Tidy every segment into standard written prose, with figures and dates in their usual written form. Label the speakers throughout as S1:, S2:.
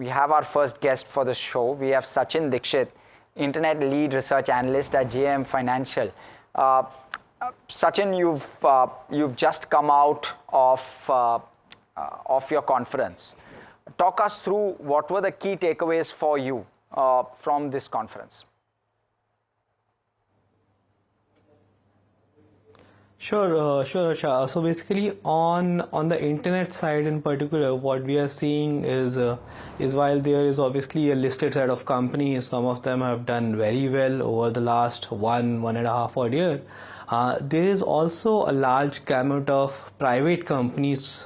S1: We have our first guest for the show. We have Sachin Dixit, Internet Lead Research Analyst at JM Financial. Sachin, you've just come out of your conference. Talk us through what were the key takeaways for you from this conference.
S2: Sure, Asha. So basically, on the internet side in particular, what we are seeing is while there is obviously a listed set of companies, some of them have done very well over the last one and a half odd year. There is also a large gamut of private companies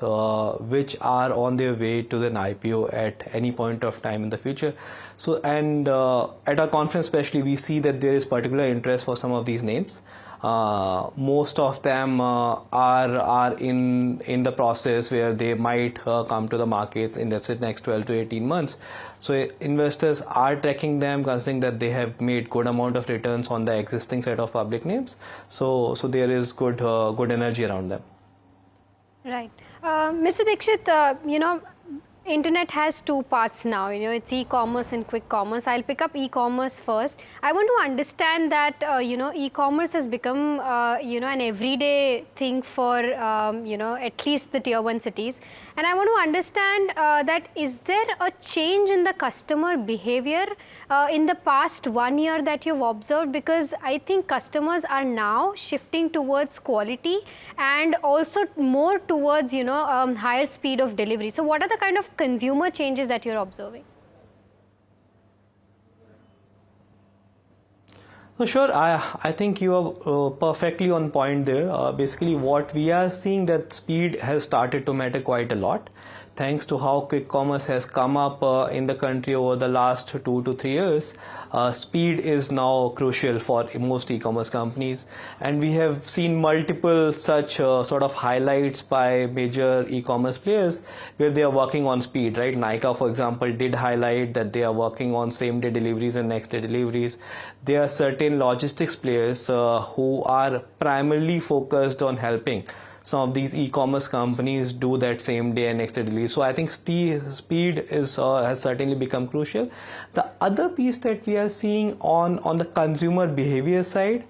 S2: which are on their way to an IPO at any point of time in the future. So, and at our conference especially, we see that there is particular interest for some of these names. Most of them are in the process where they might come to the markets in, let's say, next 12 to 18 months. So investors are tracking them, considering that they have made good amount of returns on the existing set of public names. So there is good energy around them.
S3: Right. Mr. Dixit, Internet has two parts now, it's e-commerce and quick commerce. I'll pick up e-commerce first. I want to understand that, e-commerce has become, an everyday thing for, at least the tier 1 cities. And I want to understand that is there a change in the customer behavior in the past 1 year that you've observed? Because I think customers are now shifting towards quality and also more towards, higher speed of delivery. So what are the kind of consumer changes that you're observing?
S2: Sure, I think you are perfectly on point there. Basically, what we are seeing that speed has started to matter quite a lot, thanks to how quick commerce has come up in the country over the last 2 to 3 years. Speed is now crucial for most e-commerce companies, and we have seen multiple such sort of highlights by major e-commerce players where they are working on speed, right? Nika, for example, did highlight that they are working on same-day deliveries and next-day deliveries. There are certain logistics players who are primarily focused on helping some of these e-commerce companies do that same day and next day delivery. So I think speed has certainly become crucial. The other piece that we are seeing on the consumer behavior side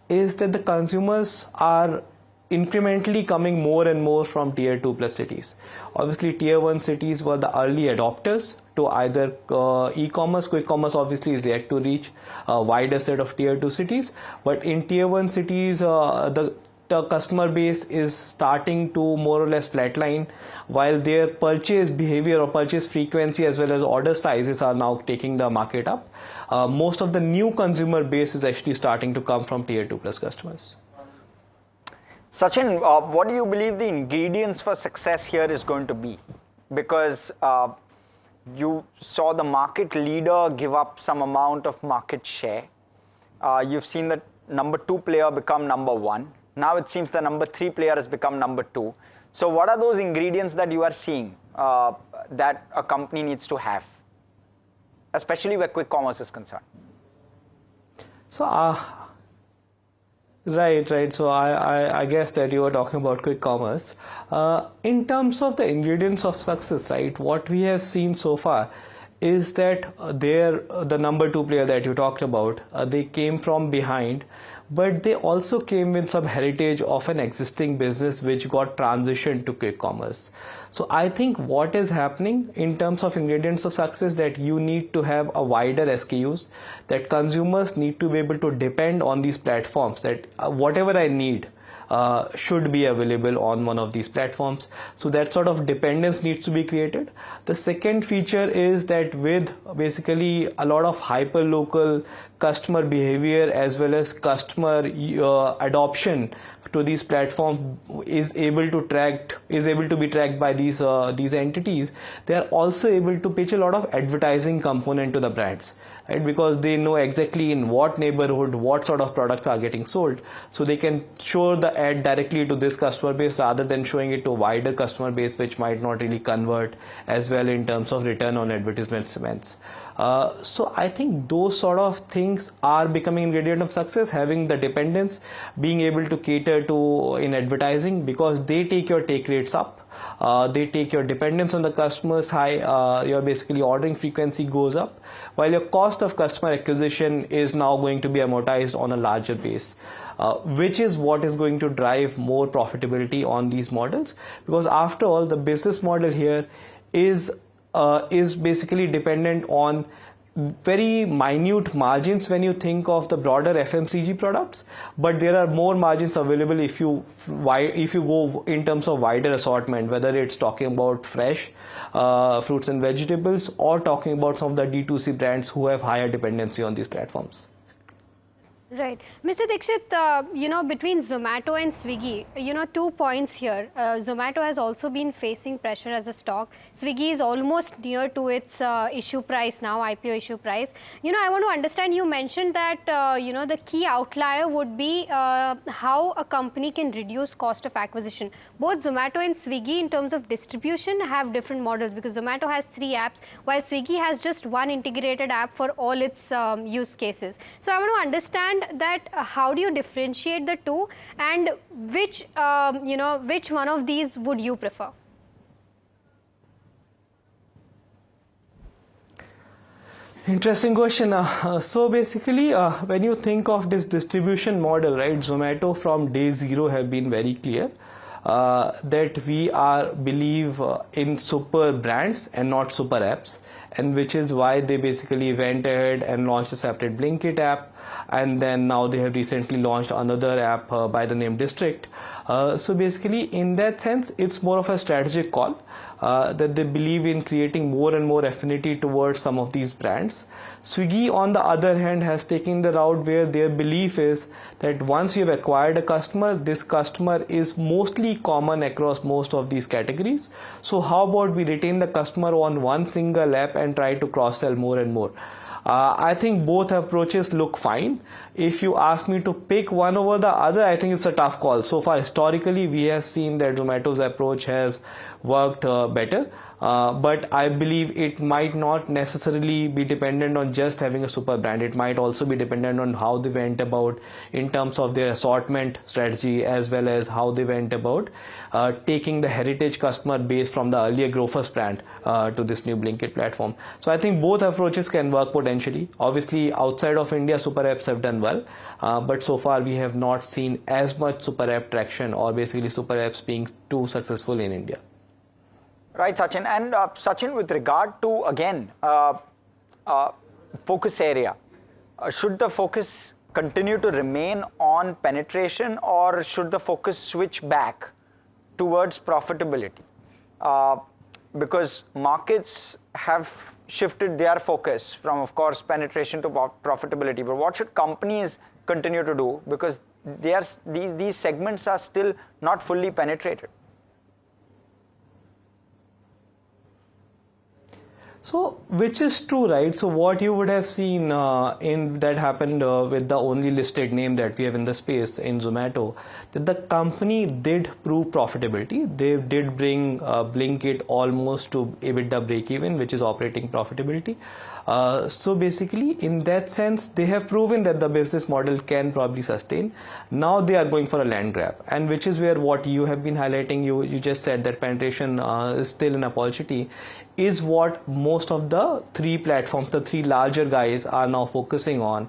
S2: is that the consumers are incrementally coming more and more from tier 2 plus cities. Obviously, tier 1 cities were the early adopters to either e-commerce. Quick commerce obviously is yet to reach a wider set of tier 2 cities, but in tier 1 cities, the customer base is starting to more or less flatline, while their purchase behavior or purchase frequency as well as order sizes are now taking the market up. Most of the new consumer base is actually starting to come from tier 2 plus customers.
S1: Sachin, what do you believe the ingredients for success here is going to be? Because you saw the market leader give up some amount of market share. You've seen the number 2 player become number 1. Now it seems the number 3 player has become number 2. So what are those ingredients that you are seeing that a company needs to have, especially where quick commerce is concerned?
S2: So, right. So I guess that you are talking about quick commerce. In terms of the ingredients of success, right, what we have seen so far is that the number 2 player that you talked about, they came from behind, but they also came with some heritage of an existing business which got transitioned to quick commerce. So I think what is happening in terms of ingredients of success, that you need to have a wider SKUs, that consumers need to be able to depend on these platforms, that whatever I need should be available on one of these platforms. So that sort of dependence needs to be created. The second feature is that with basically a lot of hyper-local customer behavior as well as customer adoption to these platforms is able to be tracked by these entities. They are also able to pitch a lot of advertising component to the brands, right? Because they know exactly in what neighborhood what sort of products are getting sold, so they can show the ad directly to this customer base rather than showing it to a wider customer base which might not really convert as well in terms of return on advertisement spends. So I think those sort of things are becoming ingredient of success, having the dependence, being able to cater to in advertising, because they take your take rates up. They take your dependence on the customers high, your basically ordering frequency goes up, while your cost of customer acquisition is now going to be amortized on a larger base. Which is what is going to drive more profitability on these models, because after all the business model here is basically dependent on very minute margins when you think of the broader FMCG products, but there are more margins available if you go in terms of wider assortment, whether it's talking about fresh fruits and vegetables or talking about some of the D2C brands who have higher dependency on these platforms.
S3: Right. Mr. Dixit, between Zomato and Swiggy, 2 points here. Zomato has also been facing pressure as a stock. Swiggy is almost near to its issue price now, IPO issue price. I want to understand, you mentioned that, the key outlier would be how a company can reduce cost of acquisition. Both Zomato and Swiggy in terms of distribution have different models, because Zomato has 3 apps, while Swiggy has just one integrated app for all its use cases. So I want to understand that how do you differentiate the two, and which one of these would you prefer?
S2: Interesting question. So basically, when you think of this distribution model, right, Zomato from day zero have been very clear that we believe in super brands and not super apps, and which is why they basically went ahead and launched a separate Blinkit app, and then now they have recently launched another app by the name District. So basically, in that sense, it's more of a strategic call that they believe in creating more and more affinity towards some of these brands. Swiggy, on the other hand, has taken the route where their belief is that once you've acquired a customer, this customer is mostly common across most of these categories. So how about we retain the customer on one single app and try to cross-sell more and more. I think both approaches look fine. If you ask me to pick one over the other, I think it's a tough call. So far, historically, we have seen that Zomato's approach has worked better. But I believe it might not necessarily be dependent on just having a super brand. It might also be dependent on how they went about in terms of their assortment strategy, as well as how they went about taking the heritage customer base from the earlier Grofers brand to this new Blinkit platform. So I think both approaches can work potentially. Obviously, outside of India, super apps have done well, but so far we have not seen as much super app traction, or basically super apps being too successful in India.
S1: Right, Sachin. And Sachin, with regard to, again, focus area, should the focus continue to remain on penetration, or should the focus switch back towards profitability? Because markets have shifted their focus from, of course, penetration to profitability. But what should companies continue to do? Because these segments are still not fully penetrated.
S2: So, which is true, right? So, what you would have seen in that happened with the only listed name that we have in the space in Zomato, that the company did prove profitability. They did bring Blinkit almost to EBITDA break-even, which is operating profitability. So basically, in that sense, they have proven that the business model can probably sustain. Now they are going for a land grab, and which is where what you have been highlighting, you just said that penetration is still an opportunity, is what most of the 3 platforms, the 3 larger guys are now focusing on,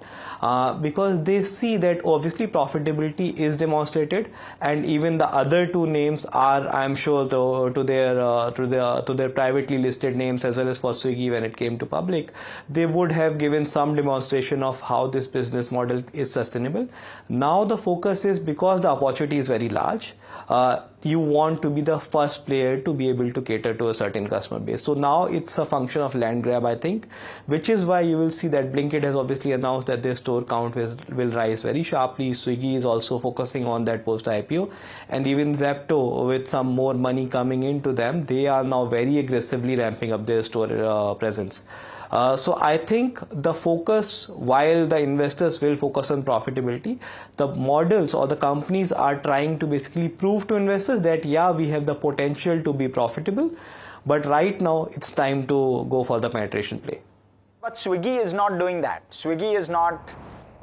S2: because they see that obviously profitability is demonstrated, and even the other 2 names are, I'm sure, to their privately listed names, as well as for Swiggy when it came to public, they would have given some demonstration of how this business model is sustainable. Now the focus is, because the opportunity is very large, you want to be the first player to be able to cater to a certain customer base. So now it's a function of land grab, I think, which is why you will see that Blinkit has obviously announced that their store count will rise very sharply. Swiggy is also focusing on that post-IPO, and even Zepto, with some more money coming into them, they are now very aggressively ramping up their store presence. So I think the focus, while the investors will focus on profitability, the models or the companies are trying to basically prove to investors that, yeah, we have the potential to be profitable, but right now it's time to go for the penetration play.
S1: But Swiggy is not doing that. Swiggy is not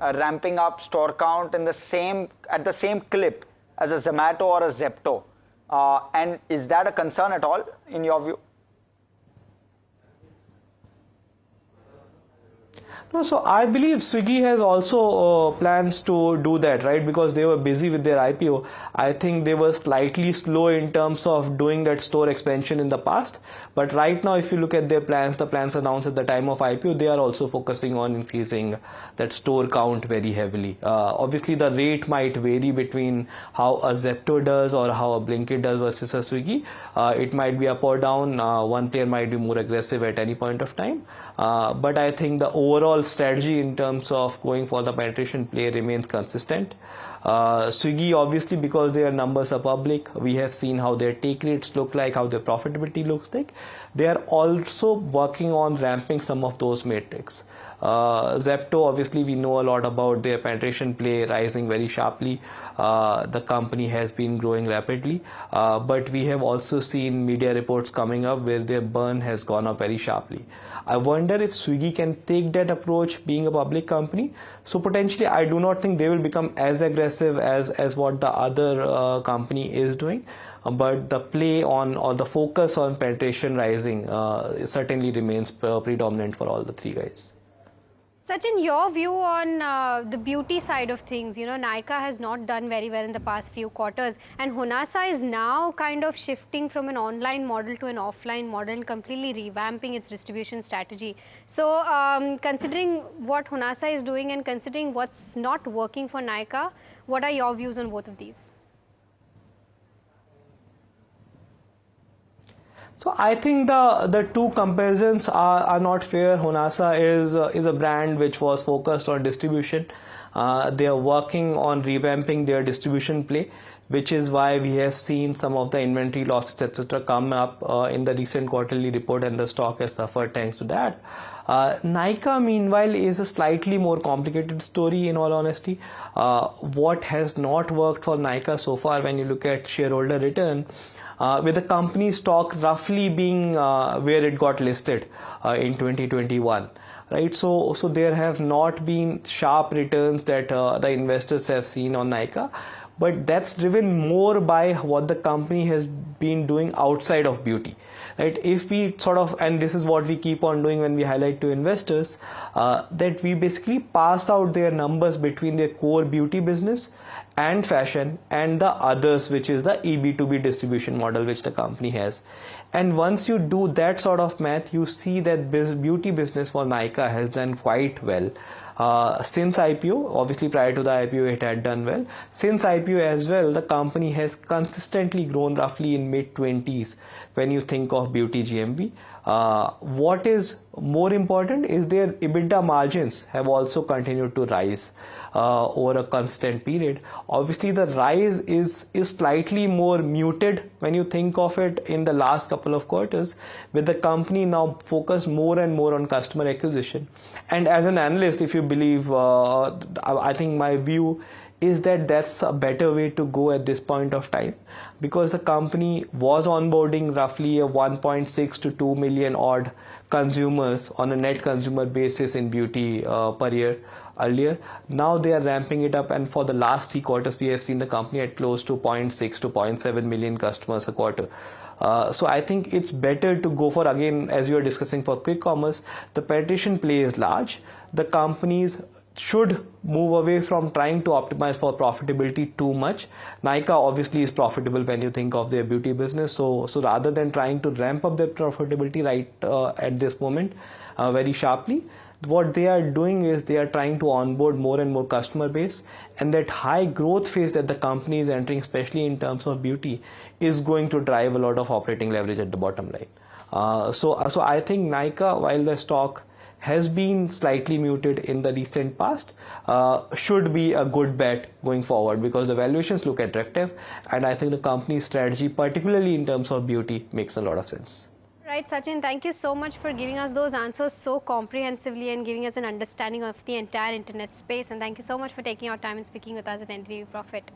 S1: ramping up store count at the same clip as a Zomato or a Zepto. And is that a concern at all in your view?
S2: No, so I believe Swiggy has also plans to do that, right? Because they were busy with their IPO. I think they were slightly slow in terms of doing that store expansion in the past. But right now, if you look at their plans, the plans announced at the time of IPO, they are also focusing on increasing that store count very heavily. Obviously, the rate might vary between how a Zepto does or how a Blinkit does versus a Swiggy. It might be up or down. One player might be more aggressive at any point of time. But I think the overall strategy in terms of going for the penetration play remains consistent. Swiggy, obviously, because their numbers are public, we have seen how their take rates look like, how their profitability looks like. They are also working on ramping some of those metrics. Zepto, obviously, we know a lot about their penetration play rising very sharply. The company has been growing rapidly, but we have also seen media reports coming up where their burn has gone up very sharply. I wonder if Swiggy can take that approach being a public company. So potentially, I do not think they will become as aggressive as what the other company is doing. But the play on or the focus on penetration rising certainly remains predominant for all the three guys.
S3: Sachin, your view on the beauty side of things. You know, Nykaa has not done very well in the past few quarters, and Honasa is now kind of shifting from an online model to an offline model and completely revamping its distribution strategy. So, considering what Honasa is doing and considering what's not working for Nykaa, what are your views on both of these?
S2: So I think the two comparisons are not fair. Honasa is a brand which was focused on distribution. They are working on revamping their distribution play, which is why we have seen some of the inventory losses, etc., come up in the recent quarterly report, and the stock has suffered thanks to that. Nykaa, meanwhile, is a slightly more complicated story, in all honesty. What has not worked for Nykaa so far, when you look at shareholder return, with the company stock roughly being where it got listed in 2021. Right, so there have not been sharp returns that the investors have seen on Nykaa, but that's driven more by what the company has been doing outside of beauty. Right, if we sort of, and this is what we keep on doing when we highlight to investors, that we basically pass out their numbers between their core beauty business and fashion and the others, which is the EB2B distribution model which the company has. And once you do that sort of math, you see that beauty business for Nykaa has done quite well. Since IPO, obviously prior to the IPO it had done well. Since IPO as well, the company has consistently grown roughly in mid-20s when you think of beauty GMV. What is more important is their EBITDA margins have also continued to rise over a constant period. Obviously, the rise is slightly more muted when you think of it in the last couple of quarters, with the company now focused more and more on customer acquisition. And as an analyst, if you believe, I think my view is that that's a better way to go at this point of time, because the company was onboarding roughly a 1.6 to 2 million odd consumers on a net consumer basis in beauty per year earlier. Now they are ramping it up, and for the last 3 quarters we have seen the company at close to 0.6 to 0.7 million customers a quarter. So I think it's better to go for, again, as you are discussing for quick commerce, the penetration play is large. The companies should move away from trying to optimize for profitability too much. Nykaa obviously is profitable when you think of their beauty business. So rather than trying to ramp up their profitability right at this moment very sharply, what they are doing is they are trying to onboard more and more customer base, and that high growth phase that the company is entering, especially in terms of beauty, is going to drive a lot of operating leverage at the bottom line. So I think Nykaa, while the stock has been slightly muted in the recent past, should be a good bet going forward, because the valuations look attractive, and I think the company's strategy, particularly in terms of beauty, makes a lot of sense.
S3: Right, Sachin, thank you so much for giving us those answers so comprehensively and giving us an understanding of the entire internet space. And thank you so much for taking your time and speaking with us at NDTV Profit.